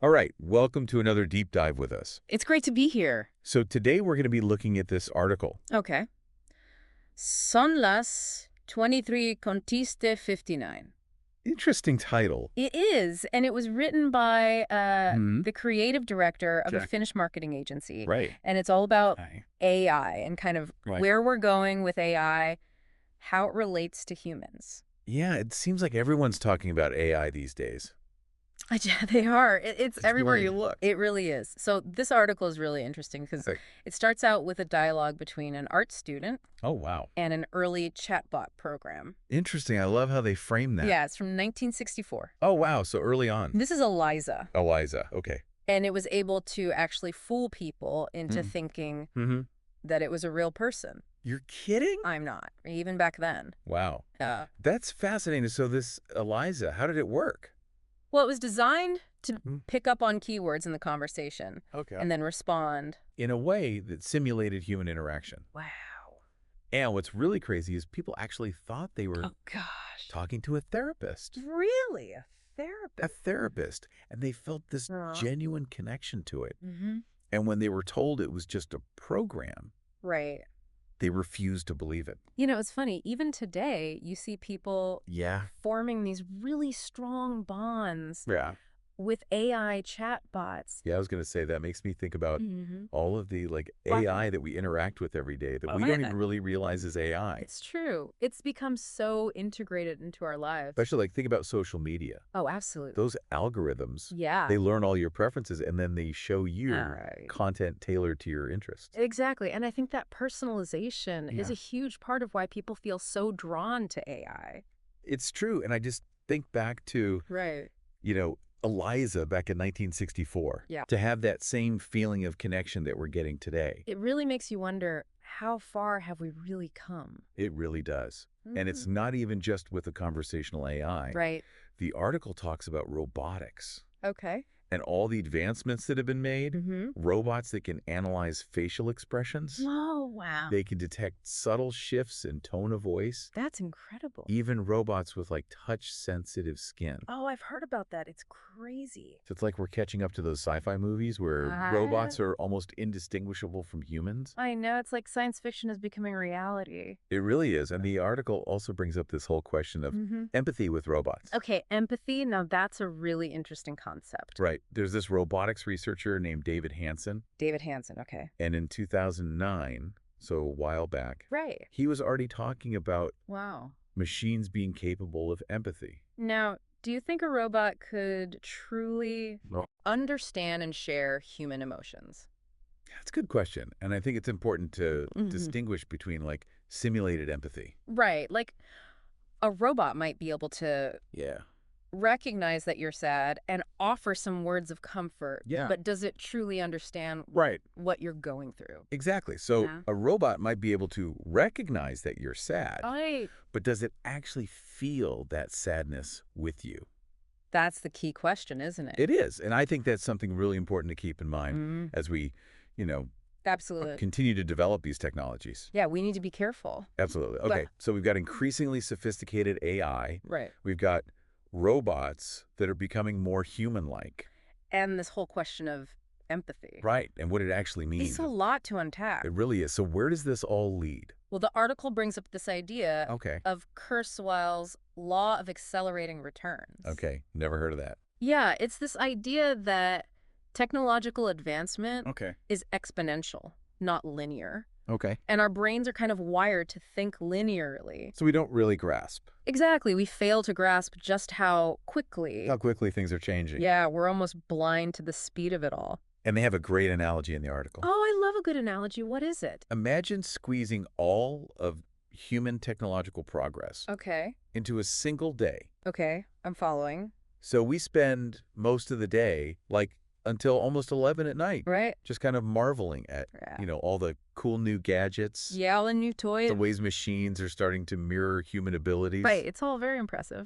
All right, welcome to another deep dive with us. It's great to be here. So today we're going to be looking at this article. Okay. Son las 23:59. Interesting title. It is, and it was written by Hmm. the creative director of a Jack. Finnish marketing agency. Right. And it's all about Aye. AI and kind of Right. where we're going with AI, how it relates to humans. Yeah, it seems like everyone's talking about AI these days. Yeah, they are. It's everywhere right. you look. It really is. So this article is really interesting because Like, it starts out with a dialogue between an art student oh, wow. and an early chatbot program. Interesting. I love how they frame that. Yeah, it's from 1964. Oh, wow. So early on. This is Eliza, Eliza. Okay. and it was able to actually fool people into Mm. thinking Mm-hmm. that it was a real person. You're kidding? I'm not, even back then. Wow. Uh, That's fascinating. So this Eliza, how did it work? well, it was designed to Mm. pick up on keywords in the conversation Okay. and then respond. In a way that simulated human interaction. Wow. And what's really crazy is people actually thought they were Oh, gosh. talking to a therapist. Really? A A therapist? therapist. And they felt this Aw. genuine connection to it. Mm-hmm. And when they were told it was just a program, Right. they refused to believe it. You know, it's funny. Even today, you see people Yeah. forming these really strong bonds Yeah. with AI chatbots. Yeah, I was going to say that makes me think about Mm-hmm. all of the Wow. AI that we interact with every day that Oh, we don't yeah. even really realize is AI. It's true. It's become so integrated into our lives. Especially think about social media. Oh, absolutely. Those algorithms, Yeah. they learn all your preferences and then they show you Right. content tailored to your interests. Exactly. And I think that personalization is Yeah. a huge part of why people feel so drawn to AI. It's true. And I just think back to, Right. Eliza back in 1964. Yeah. To have that same feeling of connection that we're getting today. It really makes you wonder, how far have we really come? It really does. And it's Mhm. not even just with the conversational AI. Right. The article talks about robotics Okay. and all the advancements that have been made. Mm-hmm. Robots that can analyze facial expressions. Oh, wow. They can detect subtle shifts in tone of voice. That's incredible. Even robots with touch-sensitive skin. Oh, I've heard about that. It's crazy. So it's like we're catching up to those sci-fi movies where robots are almost indistinguishable from humans. I know. It's like science fiction is becoming reality. It really is. And the article also brings up this whole question of Mm-hmm. empathy with robots. Okay, empathy. Now, that's a really interesting concept. Right. There's this robotics researcher named David Hansen. David Hansen, okay. And in 2009, so a while back, Right. he was already talking about Wow. machines being capable of empathy. Now, do you think a robot could truly Well, understand and share human emotions? that's a good question. And I think it's important to Mhm. distinguish between simulated empathy. Right. Like a robot might be able to Yeah. recognize that you're sad and offer some words of comfort. Yeah. But does it truly understand Right. what you're going through? Exactly. So Yeah. a robot might be able to recognize that you're sad, Right. but does it actually feel that sadness with you? That's the key question, isn't it? It is. And I think that's something really important to keep in mind Mhm. as we, Absolutely. continue to develop these technologies. Yeah, we need to be careful. Absolutely. Okay. So we've got increasingly sophisticated AI. Right. We've got robots that are becoming more human-like. And this whole question of empathy. Right. And what it actually means. It's a lot to unpack. It really is. So where does this all lead? Well, the article brings up this idea Okay. of Kurzweil's law of accelerating returns. Okay. Never heard of that. Yeah, it's this idea that technological advancement Okay. is exponential, not linear. Okay. And our brains are kind of wired to think linearly. So we don't really grasp Exactly. We fail to grasp just how quickly. how quickly things are changing. Yeah, we're almost blind to the speed of it all. And they have a great analogy in the article. Oh, I love a good analogy. What is it? Imagine squeezing all of human technological progress Okay. into a single day. Okay. I'm following. So we spend most of the day, until almost 11 at night, Right? just kind of marveling at, Yeah. all the cool new gadgets, Yeah, all the new toys. the ways machines are starting to mirror human abilities. Right. It's all very impressive.